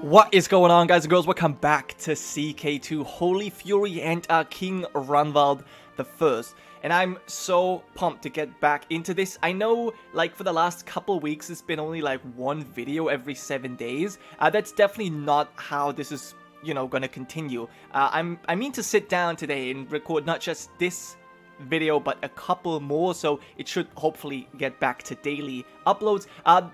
What is going on, guys and girls? Welcome back to CK2 Holy Fury and King Ragnvald the First. And I'm so pumped to get back into this. I know, like, for the last couple weeks, it's been only, like, one video every 7 days. That's definitely not how this is, you know, gonna continue. I mean to sit down today and record not just this video, but a couple more, so it should hopefully get back to daily uploads.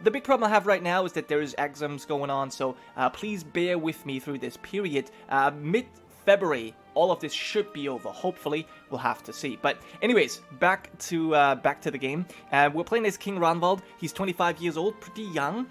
The big problem I have right now is that there's exams going on, so please bear with me through this period. Mid-February, all of this should be over. Hopefully, we'll have to see. But anyways, back to the game. We're playing as King Ragnvald. He's 25 years old, pretty young,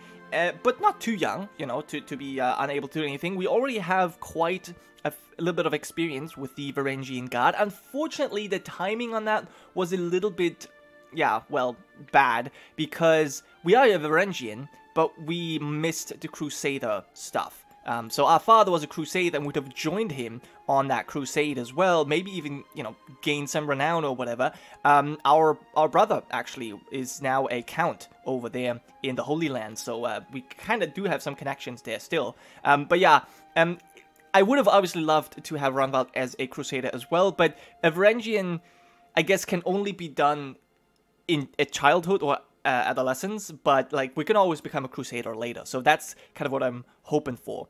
but not too young, you know, to be unable to do anything. We already have quite a little bit of experience with the Varangian Guard. Unfortunately, the timing on that was a little bit, yeah, well, bad, because we are a Varangian, but we missed the Crusader stuff. So our father was a Crusader and would have joined him on that crusade as well, maybe even, you know, gain some renown or whatever. Our brother, actually, is now a count over there in the Holy Land, so we kind of do have some connections there still. But yeah, I would have obviously loved to have Ragnvald as a Crusader as well, but a Varangian, I guess, can only be done in childhood or adolescence, but, like, we can always become a Crusader later, so that's kind of what I'm hoping for.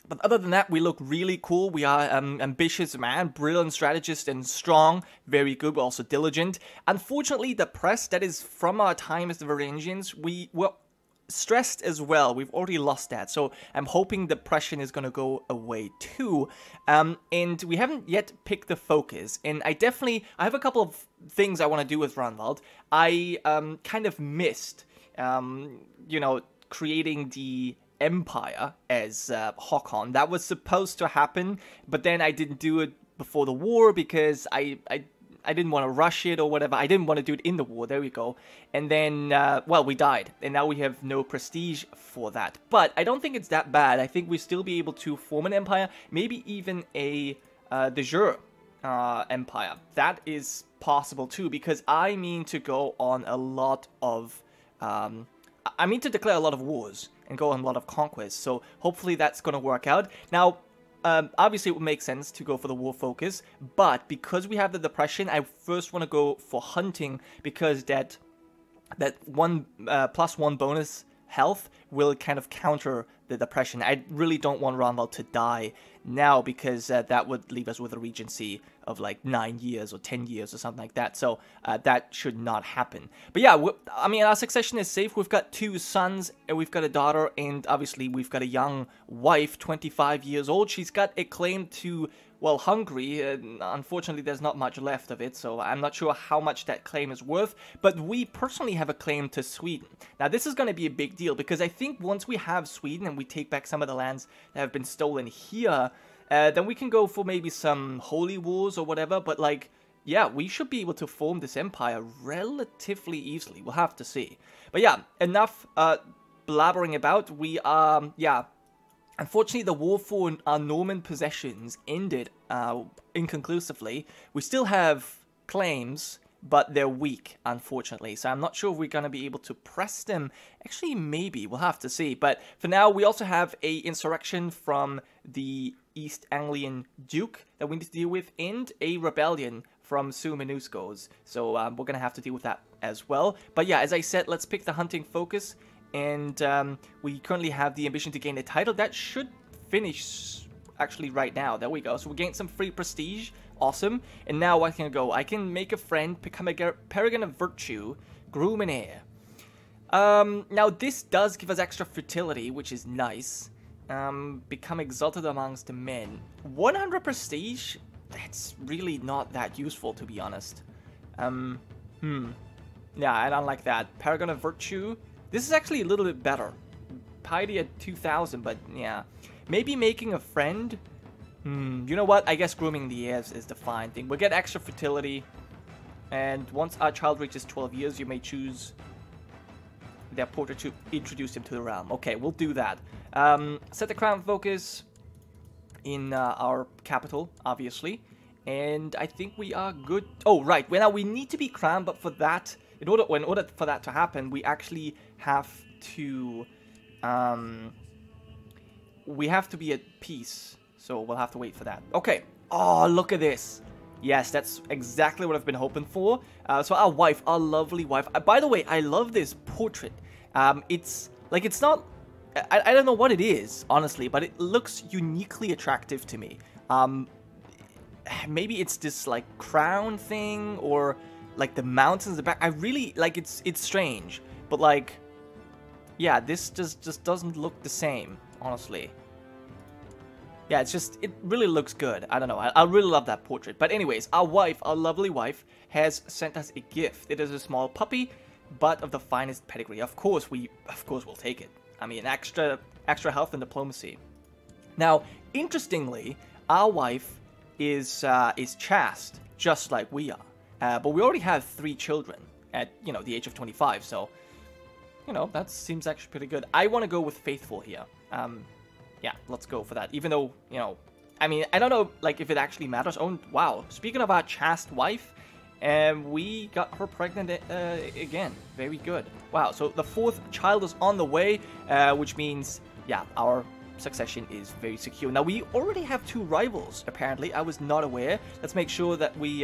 But other than that, we look really cool. We are ambitious man, brilliant strategist and strong, very good, but also diligent. Unfortunately, the press that is from our time as the Varangians, we were stressed as well. We've already lost that, so I'm hoping depression is going to go away too. And we haven't yet picked the focus, and I have a couple of things I want to do with Ragnvald. I kind of missed, you know, creating the Empire as Haakonson. That was supposed to happen, but then I didn't do it before the war because I didn't want to rush it or whatever. I didn't want to do it in the war. There we go. And then, well, we died. And now we have no prestige for that. But I don't think it's that bad. I think we'll still be able to form an empire. Maybe even a de jure empire. That is possible too. Because I mean to go on a lot of... I mean to declare a lot of wars and go on a lot of conquests. So hopefully that's going to work out. Now, obviously, it would make sense to go for the war focus, but because we have the depression, I first want to go for hunting, because that one +1 bonus health will kind of counter the depression. I really don't want Ronald to die now, because that would leave us with a regency of like 9 years or 10 years or something like that. So that should not happen. But yeah, I mean, our succession is safe. We've got 2 sons and we've got a daughter, and obviously we've got a young wife, 25 years old. She's got a claim to, well, Hungary. Unfortunately, there's not much left of it, so I'm not sure how much that claim is worth. But we personally have a claim to Sweden. Now, this is going to be a big deal, because I think once we have Sweden and we take back some of the lands that have been stolen here, then we can go for maybe some holy wars or whatever. But, like, yeah, we should be able to form this empire relatively easily. We'll have to see. But yeah, enough blabbering about. We are, yeah... Unfortunately, the war for our Norman possessions ended inconclusively. We still have claims, but they're weak, unfortunately. So I'm not sure if we're going to be able to press them. Actually, maybe. We'll have to see. But for now, we also have a insurrection from the East Anglian Duke that we need to deal with, and a rebellion from Suomenuskos. So we're going to have to deal with that as well. But yeah, as I said, let's pick the hunting focus. And we currently have the ambition to gain a title. That should finish actually right now. There we go. So we gained some free prestige. Awesome. And now I can go. I can make a friend, become a paragon of virtue, groom an heir. Now this does give us extra fertility, which is nice. Become exalted amongst the men. 100 prestige? That's really not that useful, to be honest. Yeah, I don't like that. Paragon of virtue. This is actually a little bit better. Piety at 2,000, but yeah. Maybe making a friend? You know what? I guess grooming the heirs is the fine thing. We'll get extra fertility. And once our child reaches 12 years, you may choose their portrait to introduce him to the realm. Okay, we'll do that. Set the crown focus in our capital, obviously. And I think we are good. Oh, right. Well, now we need to be crowned, but for that... in order for that to happen, we actually have to be at peace. So we'll have to wait for that. Okay. Oh, look at this. Yes, that's exactly what I've been hoping for. So our wife, our lovely wife. By the way, I love this portrait. It's not. I don't know what it is, honestly, but it looks uniquely attractive to me. Maybe it's this like crown thing, or like the mountains in the back. I really like it's strange, but like, yeah, this just doesn't look the same, honestly. Yeah, it really looks good. I don't know. I really love that portrait. But anyways, our wife, our lovely wife, has sent us a gift. It is a small puppy, but of the finest pedigree. Of course we'll take it. I mean, extra health and diplomacy. Now, interestingly, our wife is chaste, just like we are. But we already have 3 children at, the age of 25. So, that seems actually pretty good. I want to go with faithful here. Yeah, let's go for that. Even though, I mean, I don't know, like, if it actually matters. Oh, wow. Speaking of our chaste wife, we got her pregnant again. Very good. Wow, so the 4th child is on the way, which means, yeah, our succession is very secure. Now, we already have 2 rivals, apparently. I was not aware. Let's make sure that we,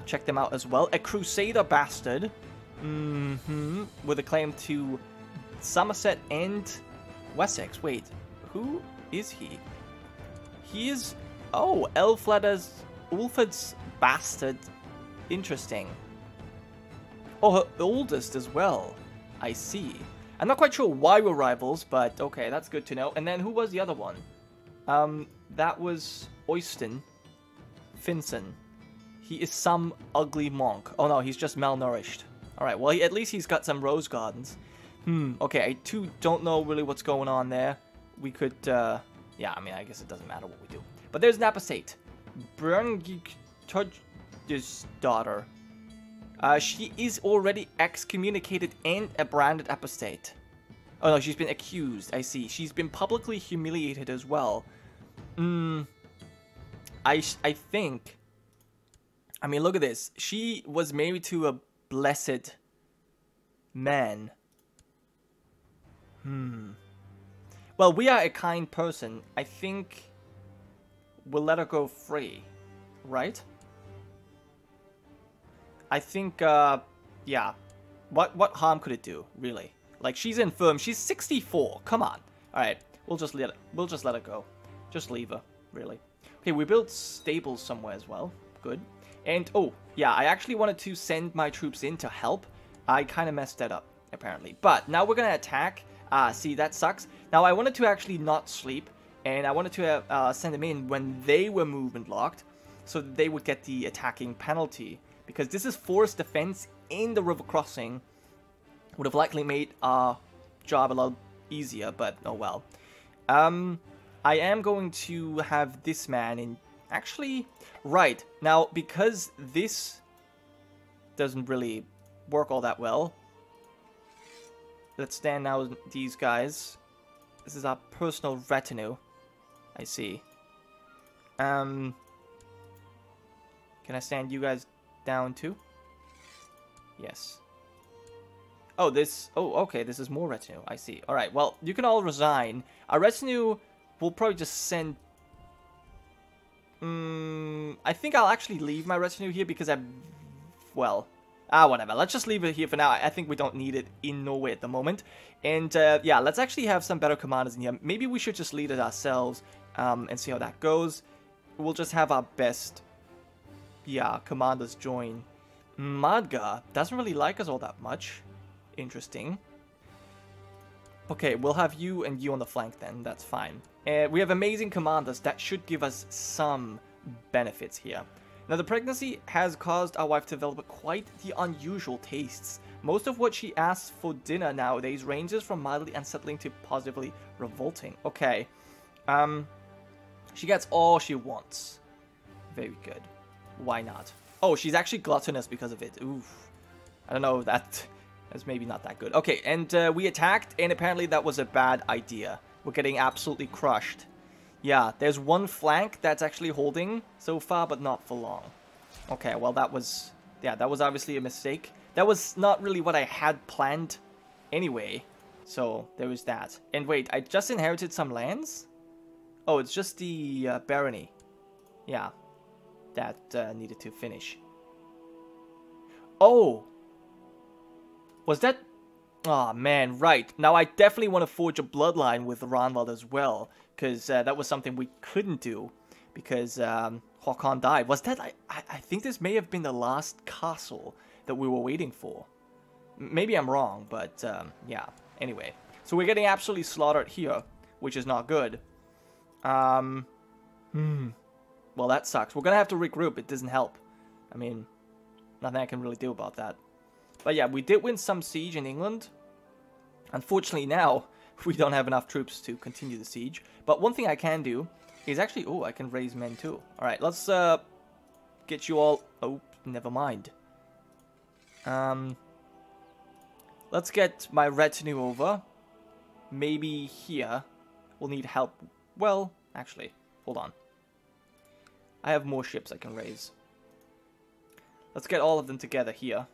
check them out as well. A Crusader bastard, with a claim to Somerset and Wessex. Wait, who is he? He is... Oh, Ulfred's bastard. Interesting. Oh, her oldest as well. I see. I'm not quite sure why we're rivals, but okay, that's good to know. And then who was the other one? That was Oystein Finson. He is some ugly monk. Oh no, he's just malnourished. Alright, well, at least he's got some rose gardens. Okay, I too don't know really what's going on there. We could, yeah, I mean, I guess it doesn't matter what we do. But there's an apostate. Brungitud's daughter. She is already excommunicated and a branded apostate. Oh no, she's been accused, I see. She's been publicly humiliated as well. I think... I mean, look at this. She was married to a blessed man. Well, we are a kind person. I think we'll let her go free, right? I think, yeah. What harm could it do, really? Like, she's infirm. She's 64. Come on. All right, we'll just let her go. Just leave her, really. Okay, we built stables somewhere as well. Good. And oh, yeah, I actually wanted to send my troops in to help. I kind of messed that up, apparently. But now we're gonna attack. See, that sucks. Now, I wanted to actually not sleep, and I wanted to send them in when they were movement locked, so that they would get the attacking penalty. Because this is forced defense in the river crossing. Would have likely made our job a lot easier, but oh well. I am going to have this man in... Actually, right. Now, because this doesn't really work all that well... Let's stand now with these guys. This is our personal retinue. I see. Can I stand you guys down too? Yes. Oh, okay, this is more retinue. I see. Alright, well, you can all resign. Our retinue will probably just send... I think I'll actually leave my retinue here because well... whatever. Let's just leave it here for now. I think we don't need it in Norway at the moment. And, yeah, let's actually have some better commanders in here. Maybe we should just lead it ourselves, and see how that goes. We'll just have our best, yeah, commanders join. Madga doesn't really like us all that much. Interesting. Okay, we'll have you and you on the flank then. That's fine. We have amazing commanders. That should give us some benefits here. Now, the pregnancy has caused our wife to develop quite the unusual tastes. Most of what she asks for dinner nowadays ranges from mildly unsettling to positively revolting. Okay. She gets all she wants. Very good. Why not? Oh, she's actually gluttonous because of it. Oof. I don't know, that's maybe not that good. Okay, and we attacked, and apparently that was a bad idea. We're getting absolutely crushed. Yeah, there's one flank that's actually holding so far, but not for long. Okay, well, that was Yeah, that was obviously a mistake. That was not really what I had planned anyway. So, there was that. And wait, I just inherited some lands? Oh, it's just the barony. Yeah, that needed to finish. Oh! Was that... Oh man, right. Now I definitely want to forge a bloodline with Ragnvald as well. Because that was something we couldn't do. Because Haakon died. Was that... I think this may have been the last castle that we were waiting for. Maybe I'm wrong, but yeah. Anyway. So we're getting absolutely slaughtered here. Which is not good. Well, that sucks. We're gonna have to regroup. It doesn't help. I mean, nothing I can really do about that. But yeah, we did win some siege in England. Unfortunately now, we don't have enough troops to continue the siege. But one thing I can do is actually... Oh, I can raise men too. Alright, let's get you all... Oh, never mind. Let's get my retinue over. Maybe here. We'll need help. Well, actually, hold on. I have more ships I can raise. Let's get all of them together here.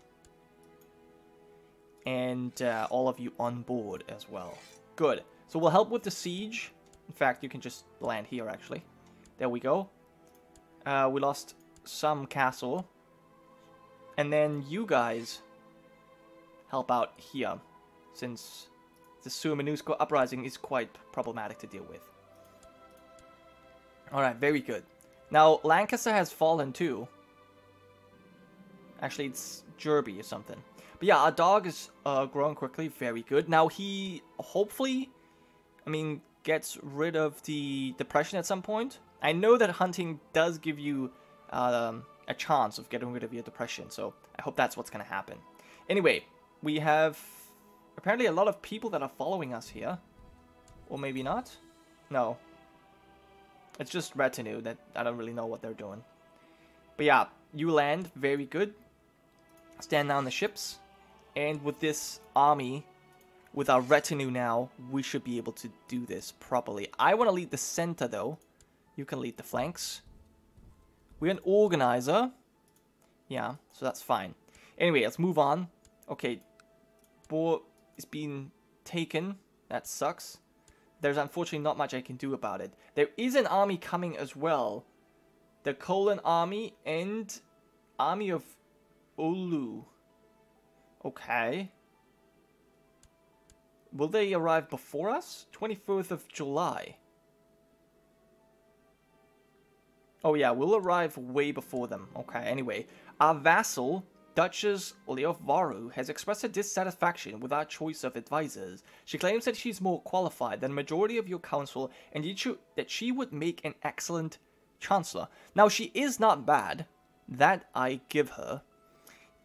And all of you on board as well. Good. So we'll help with the siege. In fact, you can just land here, actually. There we go. We lost some castle. And then you guys help out here. Since the Suomenusko uprising is quite problematic to deal with. Alright, very good. Now, Lancaster has fallen too. Actually, it's Jerby or something. But yeah, our dog is growing quickly. Very good. Now, he hopefully, I mean, gets rid of the depression at some point. I know that hunting does give you a chance of getting rid of your depression. So, I hope that's what's going to happen. Anyway, we have apparently a lot of people that are following us here. Or maybe not. No. It's just retinue that I don't really know what they're doing. But yeah, you land. Very good. Stand down the ships. And with this army, with our retinue now, we should be able to do this properly. I want to lead the center though. You can lead the flanks. We're an organizer. Yeah, so that's fine. Anyway, let's move on. Okay, Boar is being taken. That sucks. There's unfortunately not much I can do about it. There is an army coming as well. The Colon army and army of Oulu. Okay. Will they arrive before us? 24th of July. Oh yeah, we'll arrive way before them. Okay, anyway. Our vassal, Duchess Leofvaru, has expressed her dissatisfaction with our choice of advisors. She claims that she's more qualified than the majority of your council and that she would make an excellent chancellor. Now, she is not bad. That I give her.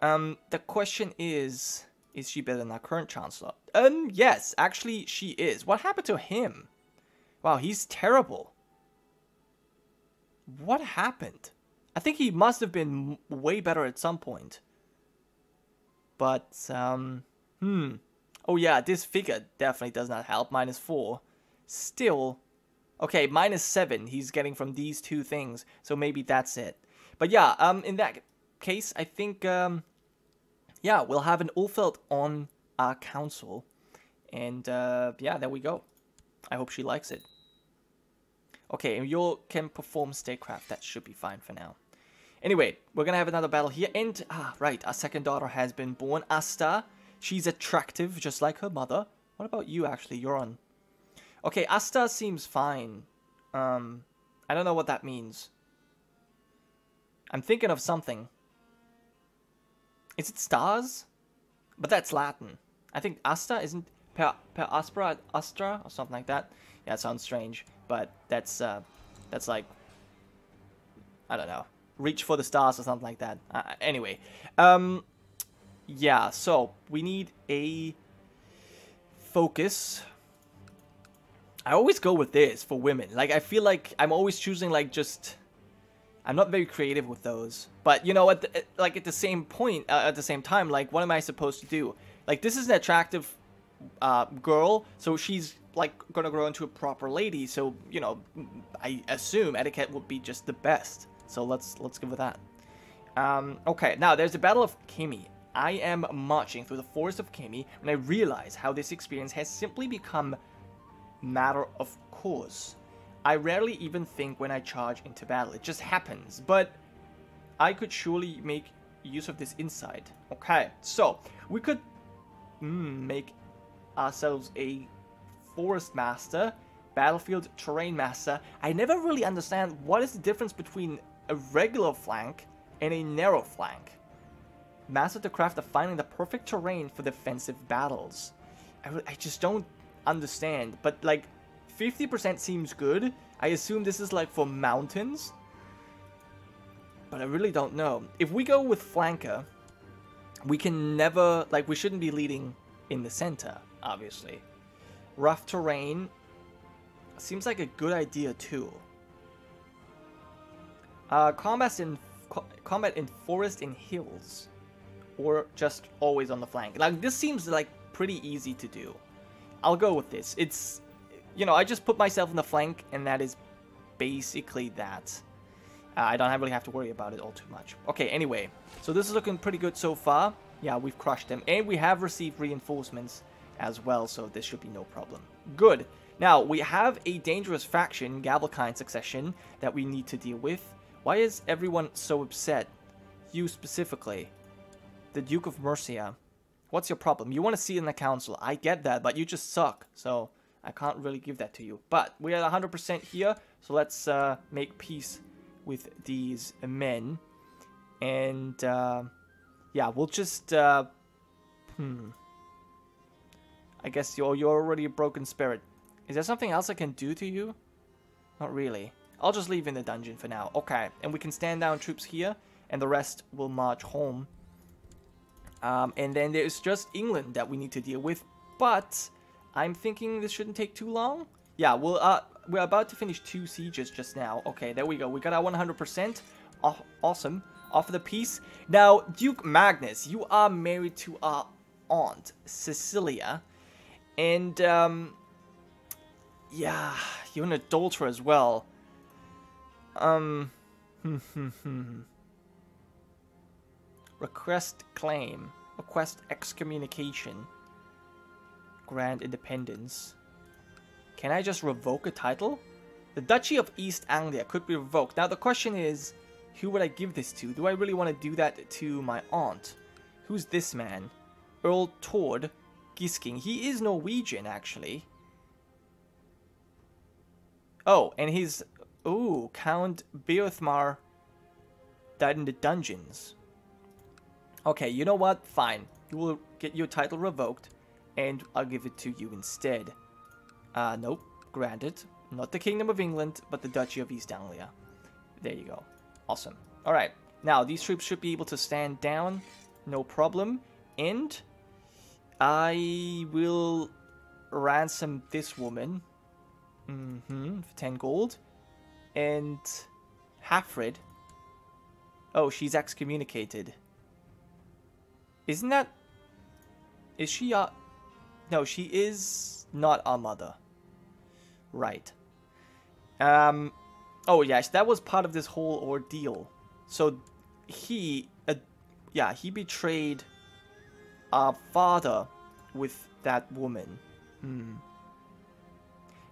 The question is she better than our current chancellor? Yes, actually she is. What happened to him? Wow, he's terrible. What happened? I think he must have been way better at some point. But, oh yeah, this figure definitely does not help. -4. Still, okay, -7 he's getting from these two things. So maybe that's it. But yeah, in that case, I think, yeah, we'll have an Ulfeld on our council. And, yeah, there we go. I hope she likes it. Okay, and you can perform statecraft. That should be fine for now. Anyway, we're gonna have another battle here. And, right, our second daughter has been born. Asta. She's attractive, just like her mother. What about you, actually? You're on. Okay, Asta seems fine. I don't know what that means. I'm thinking of something. Is it stars? But that's Latin. I think Asta isn't per aspera astra or something like that. Yeah, it sounds strange, but that's like, I don't know, reach for the stars or something like that. Anyway, yeah. So we need a focus. I always go with this for women. Like, I feel like I'm always choosing like just. I'm not very creative with those, but you know, at the same point, at the same time, like, what am I supposed to do? Like, this is an attractive girl, so she's like gonna grow into a proper lady. So you know, I assume etiquette would be just the best. So let's give her that. Okay, now there's the Battle of Kimi. I am marching through the forest of Kimi when I realize how this experience has simply become matter of course. I rarely even think when I charge into battle. It just happens. But I could surely make use of this insight. Okay, so we could make ourselves a forest master, battlefield terrain master. I never really understand what is the difference between a regular flank and a narrow flank. Master the craft of finding the perfect terrain for defensive battles. I just don't understand, but like 50% seems good. I assume this is like for mountains, but I really don't know. If we go with flanker, we can never, like, we shouldn't be leading in the center, obviously. Rough terrain seems like a good idea too. Combat in forest and hills, or just always on the flank. Like, this seems like pretty easy to do. I'll go with this. It's, you know, I just put myself in the flank, and that is basically that. I don't really have to worry about it all too much. Okay, anyway, so this is looking pretty good so far. Yeah, we've crushed them, and we have received reinforcements as well, so this should be no problem. Good. Now, we have a dangerous faction, Gavelkind Succession, that we need to deal with. Why is everyone so upset? You specifically. The Duke of Mercia. What's your problem? You want to see it in the council. I get that, but you just suck, so I can't really give that to you. But we're at 100% here, so let's make peace with these men. And, yeah, we'll just, I guess you're already a broken spirit. Is there something else I can do to you? Not really. I'll just leave in the dungeon for now. Okay, and we can stand down troops here, and the rest will march home. And then there's just England that we need to deal with, but I'm thinking this shouldn't take too long. Yeah, we're about to finish 2 sieges just now. Okay, there we go. We got our 100%. Awesome. Offer the peace. Now, Duke Magnus, you are married to our aunt, Cecilia. And, yeah, you're an adulterer as well. Request claim. Request excommunication. Grant independence. Can I just revoke a title? The Duchy of East Anglia could be revoked. Now the question is, who would I give this to? Do I really want to do that to my aunt? Who's this man? Earl Tord Gisking. He is Norwegian, actually. Oh, and he's... Ooh, Count Beothmar died in the dungeons. Okay, you know what? Fine. You will get your title revoked, and I'll give it to you instead. Nope. Granted. Not the Kingdom of England, but the Duchy of East Anglia. There you go. Awesome. Alright. Now, these troops should be able to stand down. No problem. And I will ransom this woman. For 10 gold. And Hafred. Oh, she's excommunicated. Isn't that... Is she our... No, she is not our mother. Right. Oh, yes, that was part of this whole ordeal. So, he betrayed our father with that woman.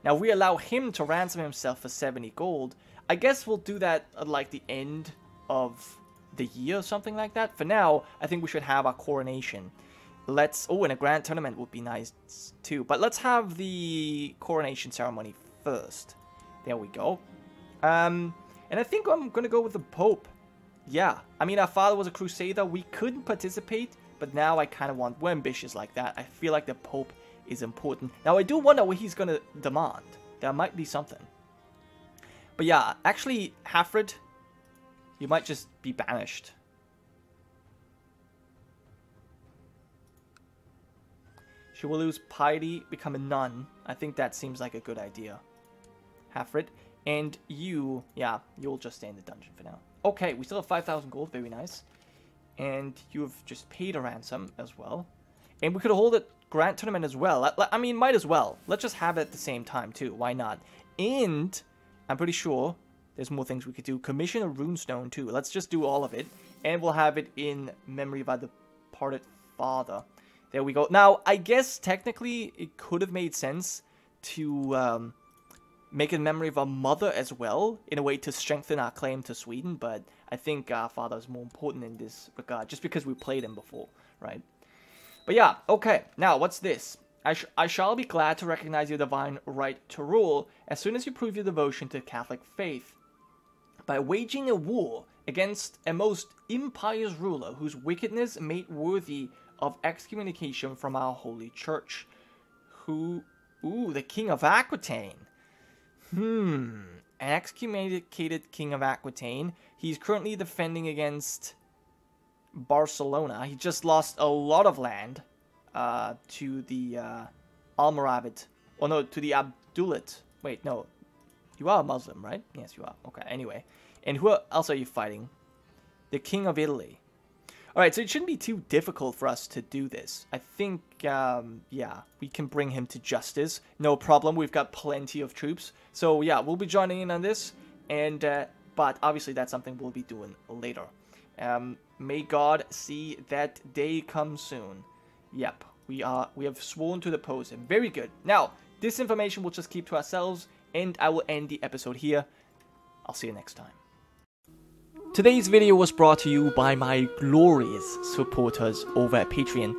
Now, we allow him to ransom himself for 70 gold. I guess we'll do that at, like, the end of the year or something like that. For now, I think we should have our coronation. Let's... Oh, and a grand tournament would be nice, too. But let's have the coronation ceremony first. There we go. And I think I'm going to go with the Pope. Yeah. I mean, our father was a crusader. We couldn't participate, but now I kind of want... We're ambitious like that. I feel like the Pope is important. Now, I do wonder what he's going to demand. There might be something. But yeah, actually, Hafred, you might just be banished. She will lose piety, become a nun. I think that seems like a good idea. Hafred. And you, yeah, you'll just stay in the dungeon for now. Okay, we still have 5,000 gold. Very nice. And you've just paid a ransom as well. And we could hold a grand tournament as well. I mean, might as well. Let's just have it at the same time, too. Why not? And I'm pretty sure There's more things we could do. Commission a runestone too. Let's just do all of it. And we'll have it in memory of our departed father. There we go. Now, I guess technically it could have made sense to make a memory of our mother as well, in a way to strengthen our claim to Sweden, but I think our father is more important in this regard, just because we played him before, right? But yeah, okay. Now, what's this? I shall be glad to recognize your divine right to rule as soon as you prove your devotion to the Catholic faith. By waging a war against a most impious ruler whose wickedness made worthy of excommunication from our holy church. Ooh, the King of Aquitaine. An excommunicated King of Aquitaine. He's currently defending against Barcelona. He just lost a lot of land to the Almoravid. Or no, to the Abdulite. Wait, no. You are a Muslim, right? Yes, you are. Okay, anyway. And who else are you fighting? The King of Italy. Alright, so it shouldn't be too difficult for us to do this. I think, yeah, we can bring him to justice. No problem, we've got plenty of troops. So, yeah, we'll be joining in on this. And, but obviously that's something we'll be doing later. May God see that day come soon. Yep, we have sworn to the post. Very good. Now, this information we'll just keep to ourselves. And I will end the episode here. I'll see you next time. Today's video was brought to you by my glorious supporters over at Patreon.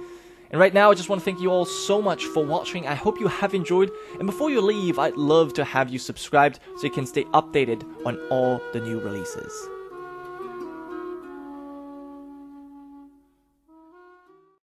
And right now, I just want to thank you all so much for watching. I hope you have enjoyed. And before you leave, I'd love to have you subscribed so you can stay updated on all the new releases.